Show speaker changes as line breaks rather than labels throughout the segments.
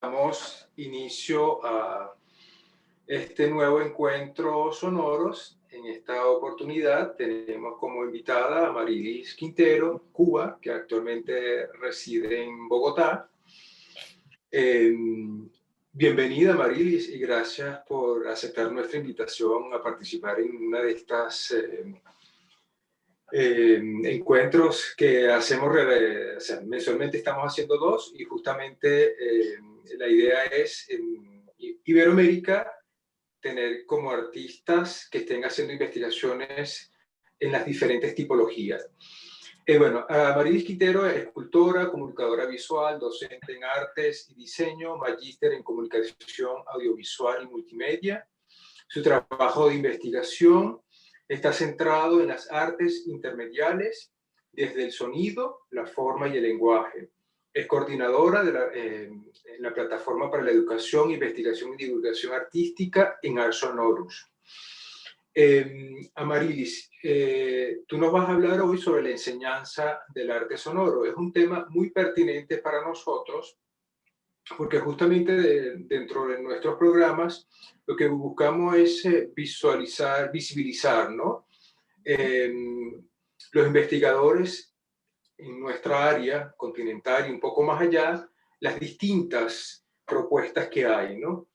Damos inicio a este nuevo encuentro sonoros. En esta oportunidad tenemos como invitada a Marilis Quintero, Cuba, que actualmente reside en Bogotá. Bienvenida, Marilis, y gracias por aceptar nuestra invitación a participar en una de estas encuentros que hacemos, o sea, mensualmente estamos haciendo dos, y justamente la idea es en Iberoamérica tener como artistas que estén haciendo investigaciones en las diferentes tipologías. Bueno, Marilis Quintero es escultora, comunicadora visual, docente en artes y diseño, magíster en comunicación audiovisual y multimedia. Su trabajo de investigación está centrado en las artes intermediales, desde el sonido, la forma y el lenguaje. Es coordinadora en la Plataforma para la Educación, Investigación y Divulgación Artística en Ars Sonorus. Amarilis, tú nos vas a hablar hoy sobre la enseñanza del arte sonoro. Es un tema muy pertinente para nosotros, porque justamente dentro de nuestros programas lo que buscamos es visibilizar, ¿no? Los investigadores en nuestra área continental y un poco más allá, las distintas propuestas que hay, ¿no?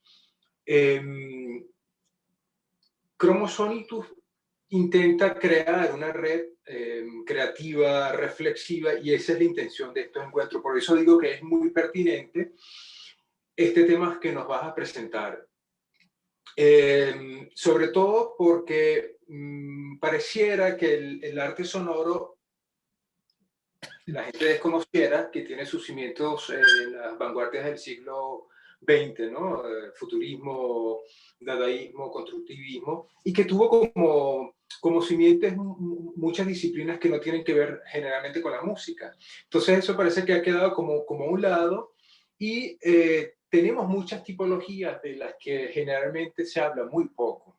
Chromosonitus intenta crear una red creativa, reflexiva, y esa es la intención de estos encuentros. Por eso digo que es muy pertinente este tema que nos vas a presentar. Sobre todo porque pareciera que el arte sonoro, la gente desconociera que tiene sus cimientos en las vanguardias del siglo XX, ¿no? Futurismo, dadaísmo, constructivismo, y que tuvo como simientes muchas disciplinas que no tienen que ver generalmente con la música. Entonces eso parece que ha quedado como a un lado, y tenemos muchas tipologías de las que generalmente se habla muy poco.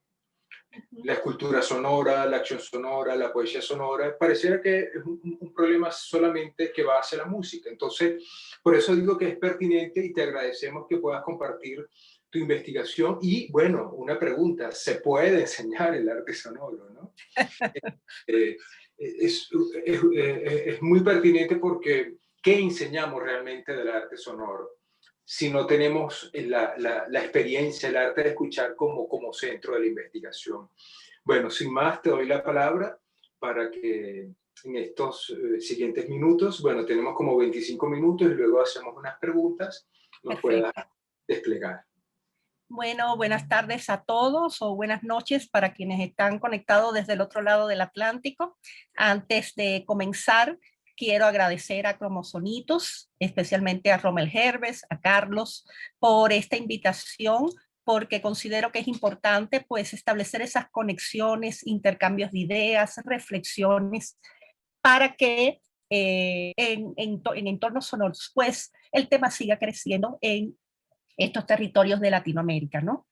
La escultura sonora, la acción sonora, la poesía sonora, pareciera que es un problema solamente que va hacia la música. Entonces, por eso digo que es pertinente y te agradecemos que puedas compartir tu investigación. Y bueno, una pregunta, ¿se puede enseñar el arte sonoro, no? eh, es muy pertinente porque ¿qué enseñamos realmente del arte sonoro si no tenemos la experiencia, el arte de escuchar como centro de la investigación? Bueno, sin más, te doy la palabra para que en estos siguientes minutos, bueno, tenemos como 25 minutos y luego hacemos unas preguntas, nos puedas
Perfecto.
desplegar.
Bueno, buenas tardes a todos o buenas noches para quienes están conectados desde el otro lado del Atlántico. Antes de comenzar, quiero agradecer a Cromosonitos, especialmente a Rommel Herbes, a Carlos, por esta invitación, porque considero que es importante pues establecer esas conexiones, intercambios de ideas, reflexiones, para que en entornos sonoros pues el tema siga creciendo en estos territorios de Latinoamérica, ¿no?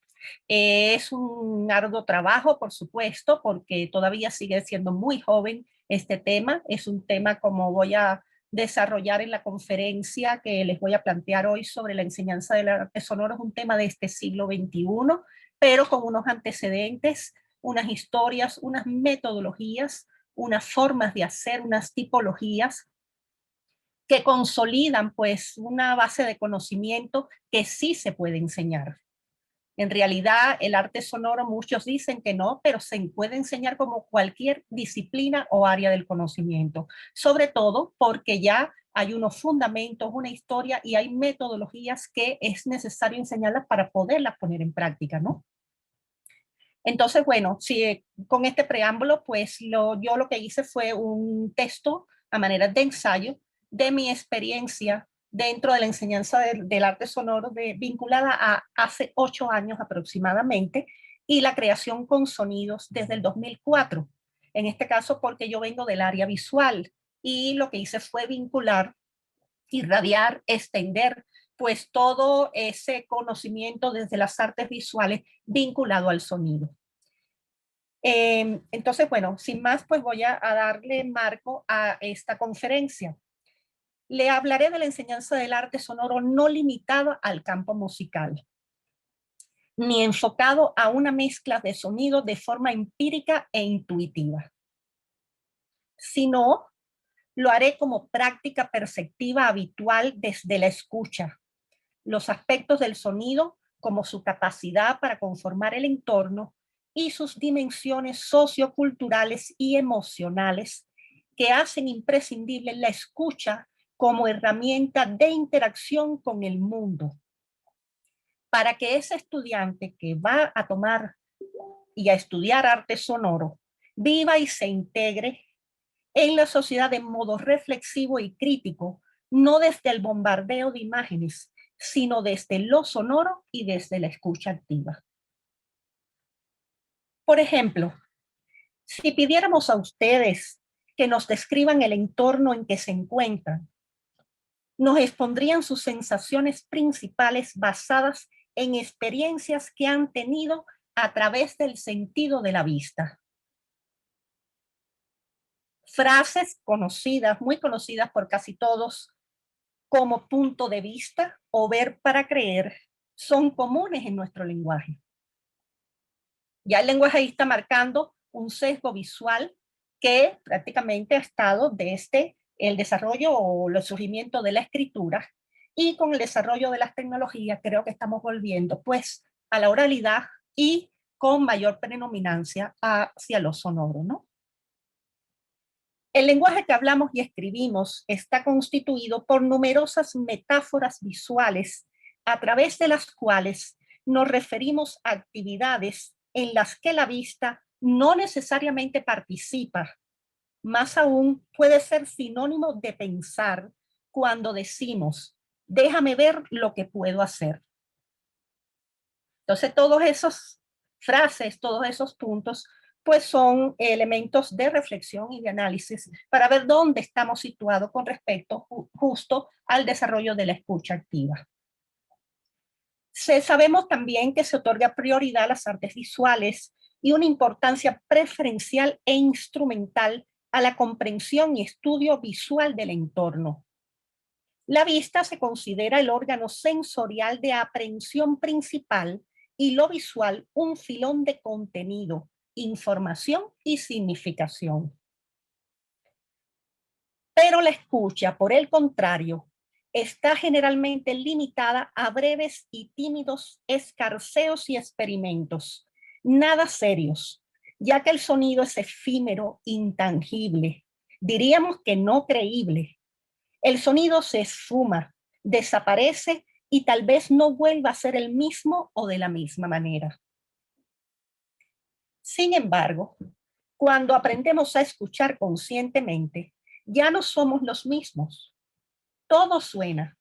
Es un arduo trabajo, por supuesto, porque todavía sigue siendo muy joven este tema. Es un tema como voy a desarrollar en la conferencia que les voy a plantear hoy sobre la enseñanza del arte sonoro. Es un tema de este siglo XXI, pero con unos antecedentes, unas historias, unas metodologías, unas formas de hacer, unas tipologías que consolidan pues una base de conocimiento que sí se puede enseñar. En realidad, el arte sonoro, muchos dicen que no, pero se puede enseñar como cualquier disciplina o área del conocimiento, sobre todo porque ya hay unos fundamentos, una historia y hay metodologías que es necesario enseñarlas para poderlas poner en práctica, ¿no? Entonces, bueno, si con este preámbulo, pues yo lo que hice fue un texto a manera de ensayo de mi experiencia dentro de la enseñanza del arte sonoro vinculada a hace 8 años aproximadamente y la creación con sonidos desde el 2004. En este caso porque yo vengo del área visual y lo que hice fue vincular, irradiar, extender pues todo ese conocimiento desde las artes visuales vinculado al sonido. Entonces, bueno, sin más, pues voy a darle marco a esta conferencia. le hablaré de la enseñanza del arte sonoro no limitada al campo musical, ni enfocado a una mezcla de sonido de forma empírica e intuitiva, sino lo haré como práctica perceptiva habitual desde la escucha, los aspectos del sonido como su capacidad para conformar el entorno y sus dimensiones socioculturales y emocionales que hacen imprescindible la escucha como herramienta de interacción con el mundo, para que ese estudiante que va a tomar y a estudiar arte sonoro viva y se integre en la sociedad de modo reflexivo y crítico, no desde el bombardeo de imágenes, sino desde lo sonoro y desde la escucha activa. Por ejemplo, si pidiéramos a ustedes que nos describan el entorno en que se encuentran, nos expondrían sus sensaciones principales basadas en experiencias que han tenido a través del sentido de la vista. Frases conocidas, muy conocidas por casi todos, como punto de vista o ver para creer, son comunes en nuestro lenguaje. Ya el lenguaje ahí está marcando un sesgo visual que prácticamente ha estado desde el desarrollo o el surgimiento de la escritura, y con el desarrollo de las tecnologías creo que estamos volviendo pues a la oralidad y con mayor predominancia hacia lo sonoro, ¿no? El lenguaje que hablamos y escribimos está constituido por numerosas metáforas visuales a través de las cuales nos referimos a actividades en las que la vista no necesariamente participa. Más aún, puede ser sinónimo de pensar cuando decimos, déjame ver lo que puedo hacer. Entonces, todos esos frases, todos esos puntos, pues son elementos de reflexión y de análisis para ver dónde estamos situados con respecto justo al desarrollo de la escucha activa. Sabemos también que se otorga prioridad a las artes visuales y una importancia preferencial e instrumental a la comprensión y estudio visual del entorno. La vista se considera el órgano sensorial de aprehensión principal y lo visual un filón de contenido, información y significación. Pero la escucha, por el contrario, está generalmente limitada a breves y tímidos escarceos y experimentos, nada serios, ya que el sonido es efímero, intangible, diríamos que no creíble. El sonido se esfuma, desaparece y tal vez no vuelva a ser el mismo o de la misma manera. Sin embargo, cuando aprendemos a escuchar conscientemente, ya no somos los mismos. Todo suena.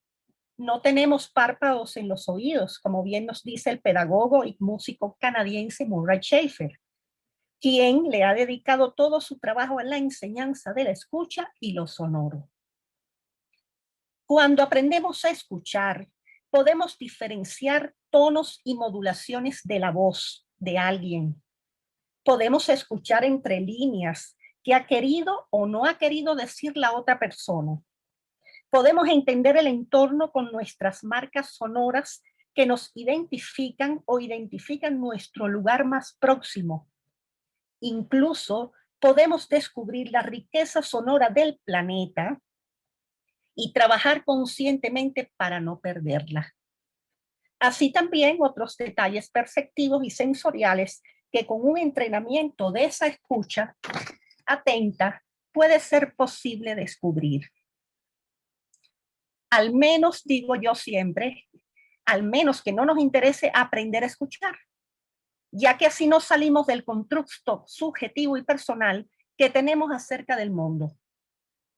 No tenemos párpados en los oídos, como bien nos dice el pedagogo y músico canadiense Murray Schafer, quien le ha dedicado todo su trabajo a la enseñanza de la escucha y lo sonoro. Cuando aprendemos a escuchar, podemos diferenciar tonos y modulaciones de la voz de alguien. Podemos escuchar entre líneas qué ha querido o no ha querido decir la otra persona. Podemos entender el entorno con nuestras marcas sonoras que nos identifican o identifican nuestro lugar más próximo. Incluso podemos descubrir la riqueza sonora del planeta y trabajar conscientemente para no perderla. Así también otros detalles perceptivos y sensoriales que con un entrenamiento de esa escucha atenta puede ser posible descubrir. Al menos, digo yo siempre, al menos que no nos interese aprender a escuchar, ya que así nos salimos del constructo subjetivo y personal que tenemos acerca del mundo,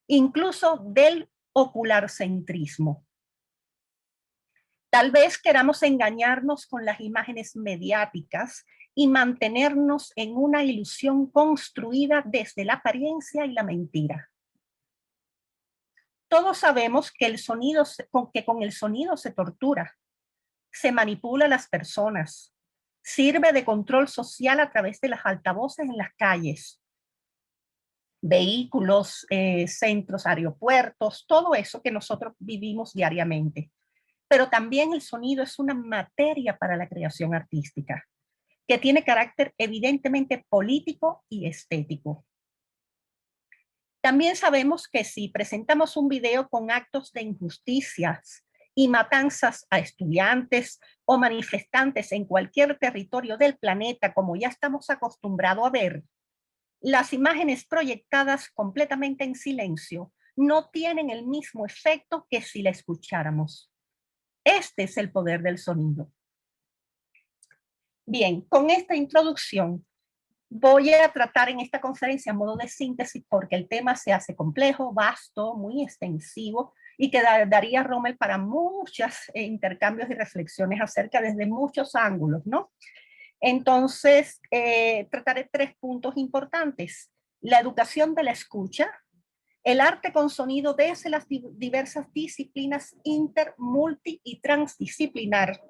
incluso del ocularcentrismo. Tal vez queramos engañarnos con las imágenes mediáticas y mantenernos en una ilusión construida desde la apariencia y la mentira. Todos sabemos que con el sonido se tortura, se manipula a las personas, sirve de control social a través de las altavoces en las calles. vehículos, centros, aeropuertos, todo eso que nosotros vivimos diariamente. Pero también el sonido es una materia para la creación artística, que tiene carácter evidentemente político y estético. También sabemos que si presentamos un video con actos de injusticias y matanzas a estudiantes o manifestantes en cualquier territorio del planeta, como ya estamos acostumbrados a ver, las imágenes proyectadas completamente en silencio no tienen el mismo efecto que si la escucháramos. Este es el poder del sonido. Bien, con esta introducción voy a tratar en esta conferencia a modo de síntesis porque el tema se hace complejo, vasto, muy extensivo y que daría, Rommel, para muchos intercambios y reflexiones acerca desde muchos ángulos, ¿no? Entonces, trataré 3 puntos importantes. La educación de la escucha, el arte con sonido desde las diversas disciplinas inter, multi y transdisciplinar,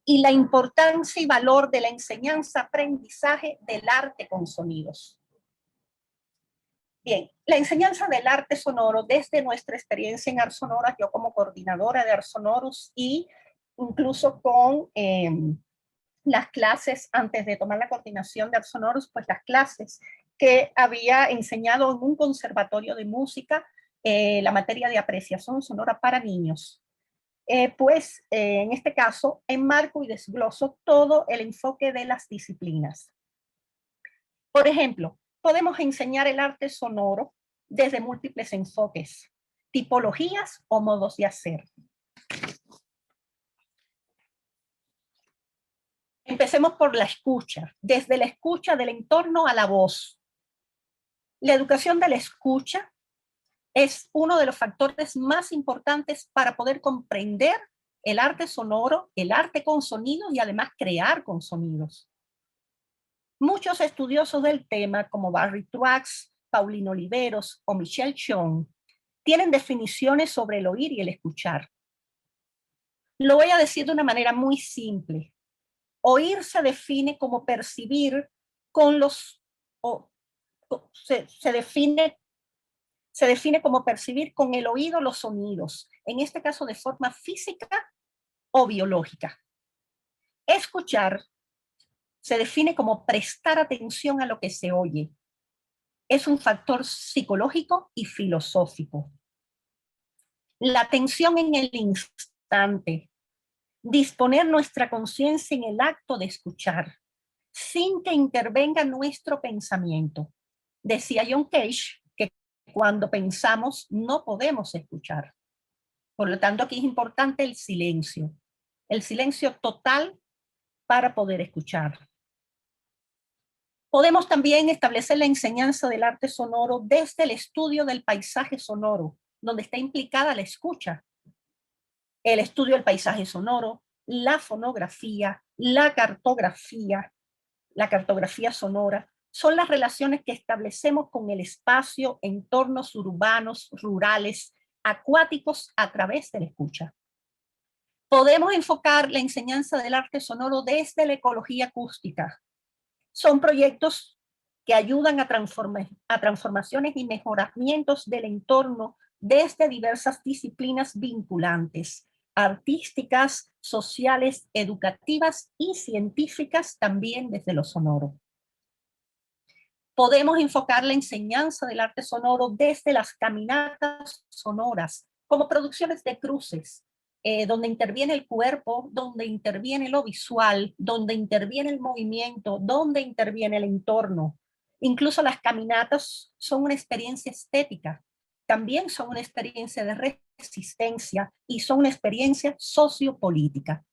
y la importancia y valor de la enseñanza-aprendizaje del arte con sonidos. Bien, la enseñanza del arte sonoro desde nuestra experiencia en Ars Sonora, yo como coordinadora de Ars Sonoros y incluso con las clases, antes de tomar la coordinación de Ars Sonoros, pues las clases que había enseñado en un conservatorio de música, la materia de apreciación sonora para niños. En este caso, enmarco y desgloso todo el enfoque de las disciplinas. Por ejemplo, podemos enseñar el arte sonoro desde múltiples enfoques, tipologías o modos de hacer. Empecemos por la escucha, desde la escucha del entorno a la voz. La educación de la escucha es uno de los factores más importantes para poder comprender el arte sonoro, el arte con sonidos y además crear con sonidos. Muchos estudiosos del tema, como Barry Truax, Paulino Oliveros o Michelle Chong, tienen definiciones sobre el oír y el escuchar. Lo voy a decir de una manera muy simple. Oír se define como percibir con los... se define como percibir con el oído los sonidos, en este caso de forma física o biológica. Escuchar se define como prestar atención a lo que se oye. Es un factor psicológico y filosófico. La atención en el instante, disponer nuestra conciencia en el acto de escuchar, sin que intervenga nuestro pensamiento. Decía John Cage que cuando pensamos no podemos escuchar. Por lo tanto, aquí es importante el silencio total para poder escuchar. Podemos también establecer la enseñanza del arte sonoro desde el estudio del paisaje sonoro, donde está implicada la escucha. El estudio del paisaje sonoro, la fonografía, la cartografía sonora, son las relaciones que establecemos con el espacio, entornos urbanos, rurales, acuáticos a través de la escucha. Podemos enfocar la enseñanza del arte sonoro desde la ecología acústica. Son proyectos que ayudan a transformaciones y mejoramientos del entorno desde diversas disciplinas vinculantes, artísticas, sociales, educativas y científicas, también desde lo sonoro. Podemos enfocar la enseñanza del arte sonoro desde las caminatas sonoras, como producciones de cruces, donde interviene el cuerpo, donde interviene lo visual, donde interviene el movimiento, donde interviene el entorno. Incluso las caminatas son una experiencia estética, también son una experiencia de resistencia y son una experiencia sociopolítica.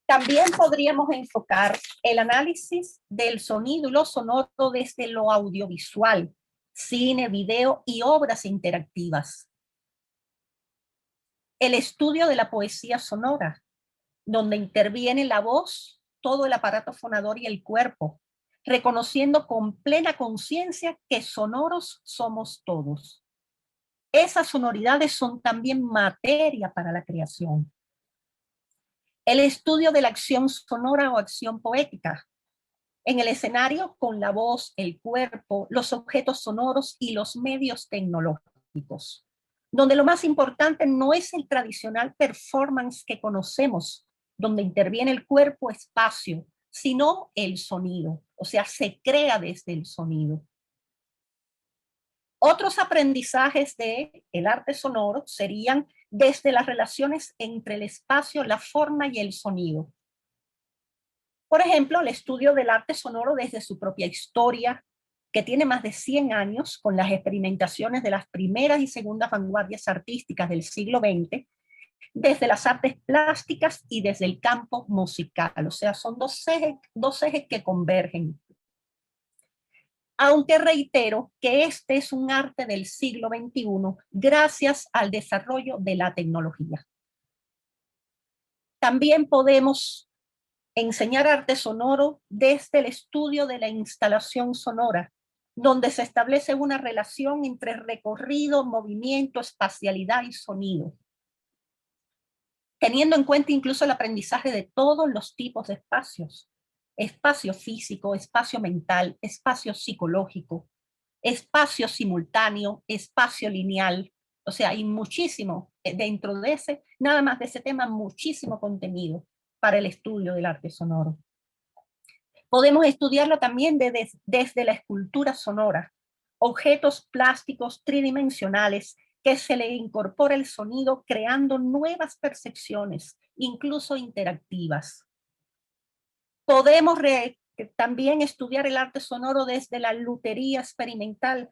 También podríamos enfocar el análisis del sonido y lo sonoro desde lo audiovisual, cine, video y obras interactivas. El estudio de la poesía sonora, donde interviene la voz, todo el aparato fonador y el cuerpo, reconociendo con plena conciencia que sonoros somos todos. Esas sonoridades son también materia para la creación. El estudio de la acción sonora o acción poética, En el escenario, con la voz, el cuerpo, los objetos sonoros y los medios tecnológicos, donde lo más importante no es el tradicional performance que conocemos, donde interviene el cuerpo-espacio, sino el sonido, o sea, se crea desde el sonido. Otros aprendizajes del arte sonoro serían desde las relaciones entre el espacio, la forma y el sonido. Por ejemplo, el estudio del arte sonoro desde su propia historia, que tiene más de 100 años con las experimentaciones de las primeras y segundas vanguardias artísticas del siglo XX, desde las artes plásticas y desde el campo musical. O sea, son dos ejes que convergen. Aunque reitero que este es un arte del siglo XXI gracias al desarrollo de la tecnología. También podemos enseñar arte sonoro desde el estudio de la instalación sonora, donde se establece una relación entre recorrido, movimiento, espacialidad y sonido, teniendo en cuenta incluso el aprendizaje de todos los tipos de espacios: espacio físico, espacio mental, espacio psicológico, espacio simultáneo, espacio lineal. O sea, hay muchísimo dentro de ese, nada más de ese tema, muchísimo contenido para el estudio del arte sonoro. Podemos estudiarlo también desde la escultura sonora, objetos plásticos tridimensionales que se le incorpora el sonido creando nuevas percepciones, incluso interactivas. Podemos también estudiar el arte sonoro desde la lutería experimental,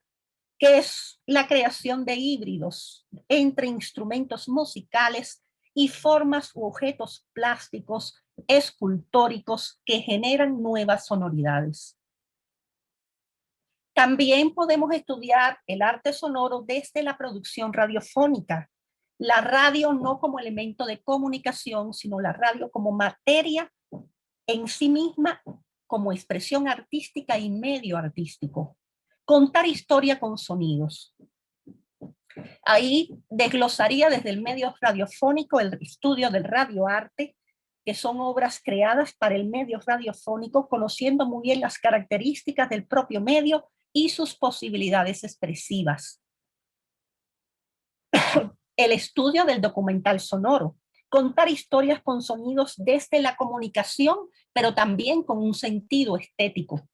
que es la creación de híbridos entre instrumentos musicales y formas u objetos plásticos escultóricos que generan nuevas sonoridades. También podemos estudiar el arte sonoro desde la producción radiofónica. La radio no como elemento de comunicación, sino la radio como materia en sí misma, como expresión artística y medio artístico. Contar historia con sonidos. Ahí desglosaría desde el medio radiofónico el estudio del radioarte, que son obras creadas para el medio radiofónico, conociendo muy bien las características del propio medio y sus posibilidades expresivas. El estudio del documental sonoro, contar historias con sonidos desde la comunicación, pero también con un sentido estético.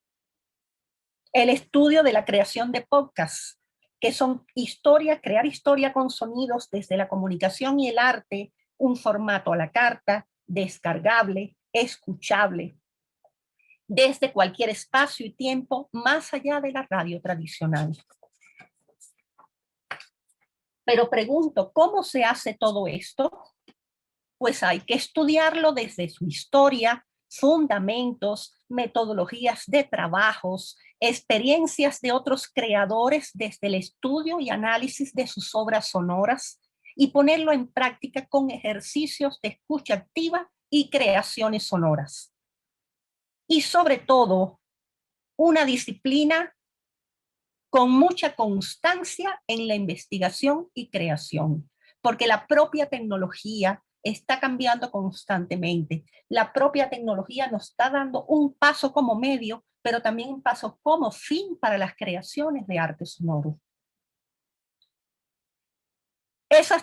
El estudio de la creación de podcasts, que son crear historia con sonidos desde la comunicación y el arte, un formato a la carta, descargable, escuchable, desde cualquier espacio y tiempo, más allá de la radio tradicional. Pero pregunto, ¿cómo se hace todo esto? Pues hay que estudiarlo desde su historia, fundamentos, metodologías de trabajos, experiencias de otros creadores desde el estudio y análisis de sus obras sonoras y ponerlo en práctica con ejercicios de escucha activa y creaciones sonoras. Y sobre todo, una disciplina con mucha constancia en la investigación y creación, porque la propia tecnología está cambiando constantemente. La propia tecnología nos está dando un paso como medio, pero también un paso como fin para las creaciones de arte sonoro.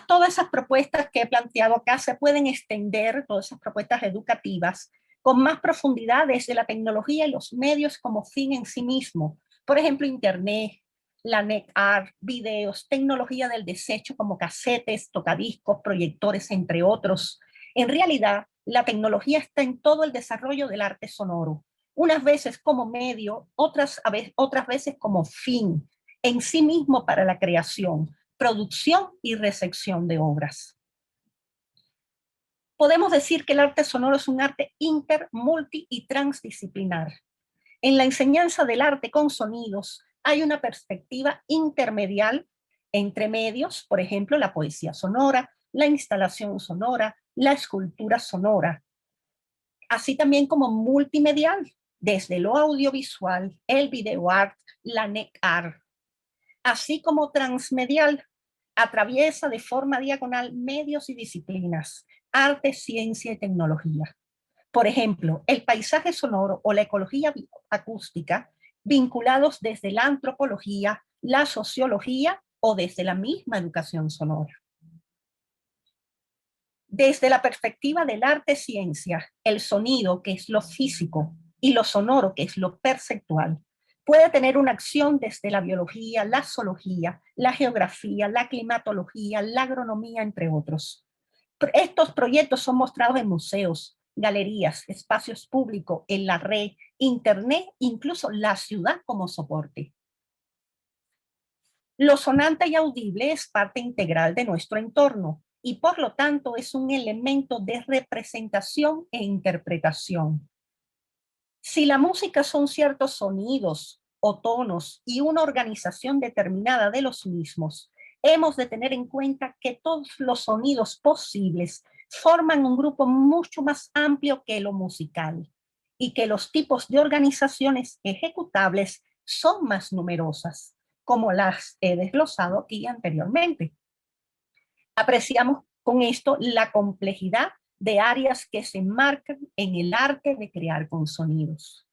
Todas esas propuestas que he planteado acá se pueden extender, todas esas propuestas educativas, con más profundidad desde la tecnología y los medios como fin en sí mismo. Por ejemplo, Internet, la NetArt, videos, tecnología del desecho como casetes, tocadiscos, proyectores, entre otros. En realidad, la tecnología está en todo el desarrollo del arte sonoro, unas veces como medio, otras veces como fin en sí mismo para la creación, producción y recepción de obras. Podemos decir que el arte sonoro es un arte inter, multi y transdisciplinar. En la enseñanza del arte con sonidos hay una perspectiva intermedial entre medios, por ejemplo, la poesía sonora, la instalación sonora, la escultura sonora, así también como multimedial, desde lo audiovisual, el video art, la NetArt, así como transmedial, atraviesa de forma diagonal medios y disciplinas, arte, ciencia y tecnología. Por ejemplo, el paisaje sonoro o la ecología acústica, vinculados desde la antropología, la sociología o desde la misma educación sonora. Desde la perspectiva del arte-ciencia, el sonido, que es lo físico, y lo sonoro, que es lo perceptual, puede tener una acción desde la biología, la zoología, la geografía, la climatología, la agronomía, entre otros. Estos proyectos son mostrados en museos, galerías, espacios públicos, en la red, internet, incluso la ciudad como soporte. Lo sonante y audible es parte integral de nuestro entorno y por lo tanto es un elemento de representación e interpretación. Si la música son ciertos sonidos o tonos y una organización determinada de los mismos, hemos de tener en cuenta que todos los sonidos posibles forman un grupo mucho más amplio que lo musical y que los tipos de organizaciones ejecutables son más numerosas, como las he desglosado aquí anteriormente. Apreciamos con esto la complejidad de áreas que se enmarcan en el arte de crear con sonidos.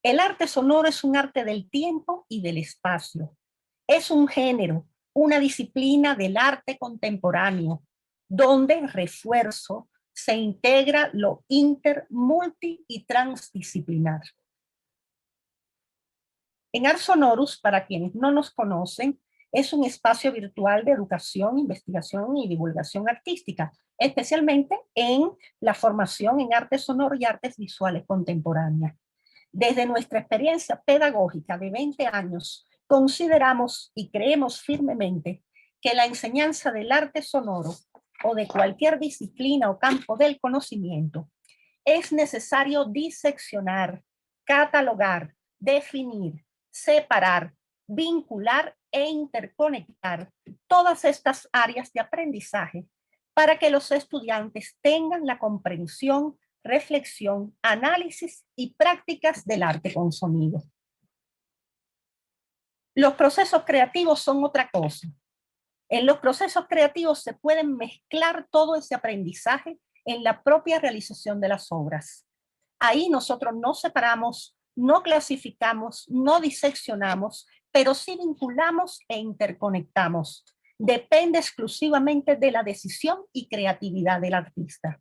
El arte sonoro es un arte del tiempo y del espacio. Es un género, una disciplina del arte contemporáneo, donde refuerzo se integra lo inter, multi y transdisciplinar. En Ars Sonorus, para quienes no nos conocen, es un espacio virtual de educación, investigación y divulgación artística, especialmente en la formación en arte sonoro y artes visuales contemporáneas. Desde nuestra experiencia pedagógica de 20 años, consideramos y creemos firmemente que la enseñanza del arte sonoro o de cualquier disciplina o campo del conocimiento es necesario diseccionar, catalogar, definir, separar, vincular e interconectar todas estas áreas de aprendizaje para que los estudiantes tengan la comprensión, reflexión, análisis y prácticas del arte con sonido. Los procesos creativos son otra cosa. En los procesos creativos se pueden mezclar todo ese aprendizaje en la propia realización de las obras. Ahí nosotros no separamos, no clasificamos, no diseccionamos, pero sí vinculamos e interconectamos. Depende exclusivamente de la decisión y creatividad del artista.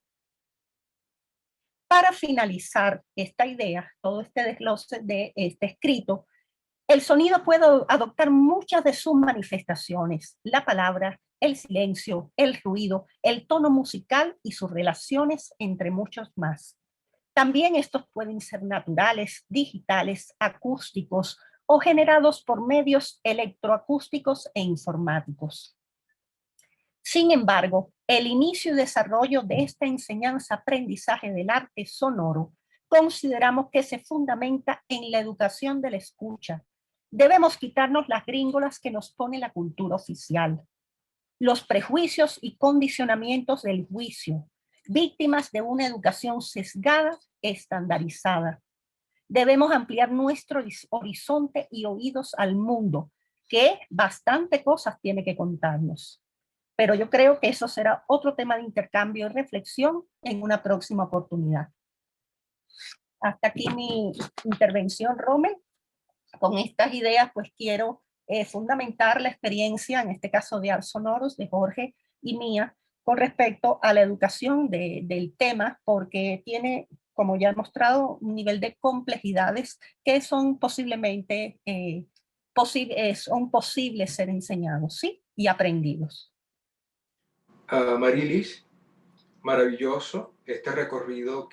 Para finalizar esta idea, todo este desglose de este escrito, el sonido puede adoptar muchas de sus manifestaciones: la palabra, el silencio, el ruido, el tono musical y sus relaciones, entre muchos más. También estos pueden ser naturales, digitales, acústicos o generados por medios electroacústicos e informáticos. Sin embargo, el inicio y desarrollo de esta enseñanza-aprendizaje del arte sonoro consideramos que se fundamenta en la educación de la escucha. Debemos quitarnos las gringolas que nos pone la cultura oficial, los prejuicios y condicionamientos del juicio, víctimas de una educación sesgada, estandarizada. Debemos ampliar nuestro horizonte y oídos al mundo, que bastante cosas tiene que contarnos. Pero yo creo que eso será otro tema de intercambio y reflexión en una próxima oportunidad. Hasta aquí mi intervención, Rommel. Con estas ideas, pues quiero fundamentar la experiencia, en este caso de Ars Sonorus, de Jorge y mía, con respecto a la educación del tema, porque tiene, como ya he mostrado, un nivel de complejidades que son posiblemente son posibles ser enseñados, ¿sí? Y aprendidos.
Marilis, maravilloso este recorrido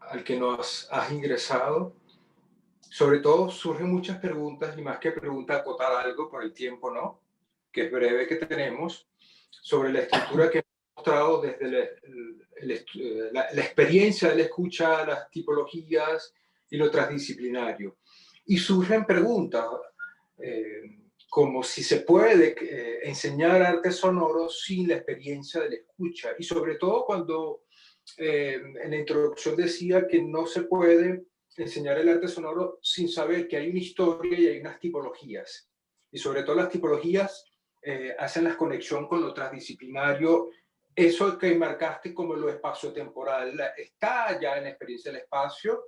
al que nos has ingresado. Sobre todo surgen muchas preguntas, y más que pregunta, acotar algo por el tiempo, ¿no? Que es breve que tenemos, sobre la estructura que hemos mostrado desde la experiencia de la escucha, las tipologías y lo transdisciplinario. Y surgen preguntas, como si se puede enseñar arte sonoro sin la experiencia de la escucha. Y sobre todo cuando en la introducción decía que no se puede enseñar el arte sonoro sin saber que hay una historia y hay unas tipologías. Y sobre todo las tipologías hacen la conexión con lo transdisciplinario eso que marcaste como lo espaciotemporal está ya en la experiencia del espacio.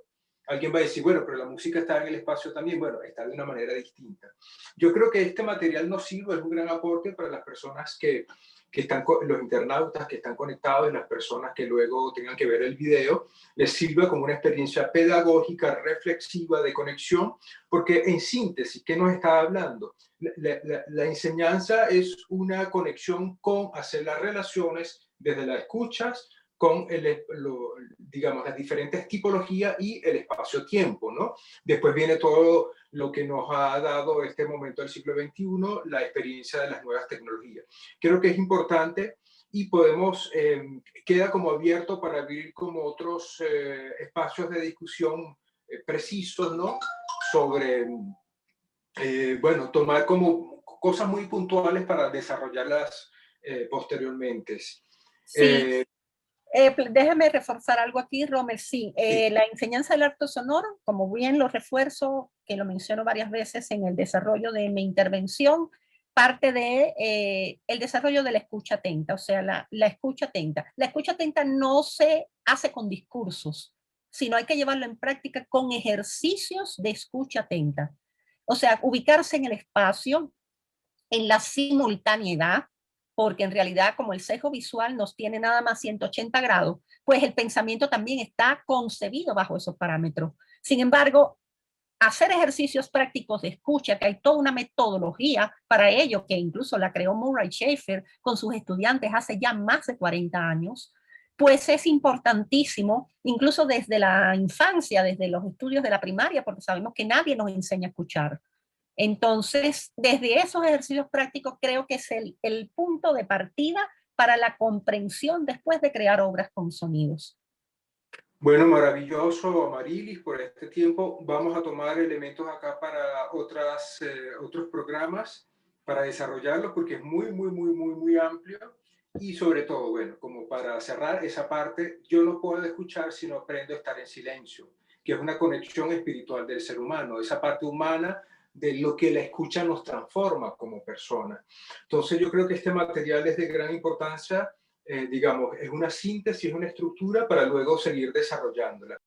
Alguien va a decir, bueno, pero la música está en el espacio también. Bueno, está de una manera distinta. Yo creo que este material nos sirve, es un gran aporte para las personas que están, los internautas que están conectados y las personas que luego tengan que ver el video, les sirve como una experiencia pedagógica, reflexiva, de conexión, porque en síntesis, ¿qué nos está hablando? La enseñanza es una conexión con hacer las relaciones desde las escuchas con digamos, las diferentes tipologías y el espacio-tiempo, ¿no? Después viene todo lo que nos ha dado este momento del siglo XXI, la experiencia de las nuevas tecnologías. Creo que es importante y podemos, queda como abierto para abrir como otros espacios de discusión precisos, ¿no? Sobre, bueno, tomar como cosas muy puntuales para desarrollarlas posteriormente.
Sí, déjame reforzar algo aquí, Romer. Sí,
Sí.
la enseñanza del arte sonoro, como bien lo refuerzo, que lo menciono varias veces en el desarrollo de mi intervención, parte de el desarrollo de la escucha atenta, o sea, la escucha atenta. La escucha atenta no se hace con discursos, sino hay que llevarlo en práctica con ejercicios de escucha atenta. O sea, ubicarse en el espacio, en la simultaneidad, porque en realidad como el sesgo visual nos tiene nada más 180 grados, pues el pensamiento también está concebido bajo esos parámetros. Sin embargo, hacer ejercicios prácticos de escucha, que hay toda una metodología para ello, que incluso la creó Murray Schafer con sus estudiantes hace ya más de 40 años, pues es importantísimo, incluso desde la infancia, desde los estudios de la primaria, porque sabemos que nadie nos enseña a escuchar. Entonces, desde esos ejercicios prácticos creo que es el punto de partida para la comprensión después de crear obras con sonidos.
Bueno, maravilloso, Amarilis, por este tiempo. Vamos a tomar elementos acá para otros programas, para desarrollarlos, porque es muy amplio. Y sobre todo, bueno, como para cerrar esa parte, yo no puedo escuchar si no aprendo a estar en silencio, que es una conexión espiritual del ser humano, esa parte humana de lo que la escucha nos transforma como personas. Entonces yo creo que este material es de gran importancia, digamos, es una síntesis, es una estructura para luego seguir desarrollándola.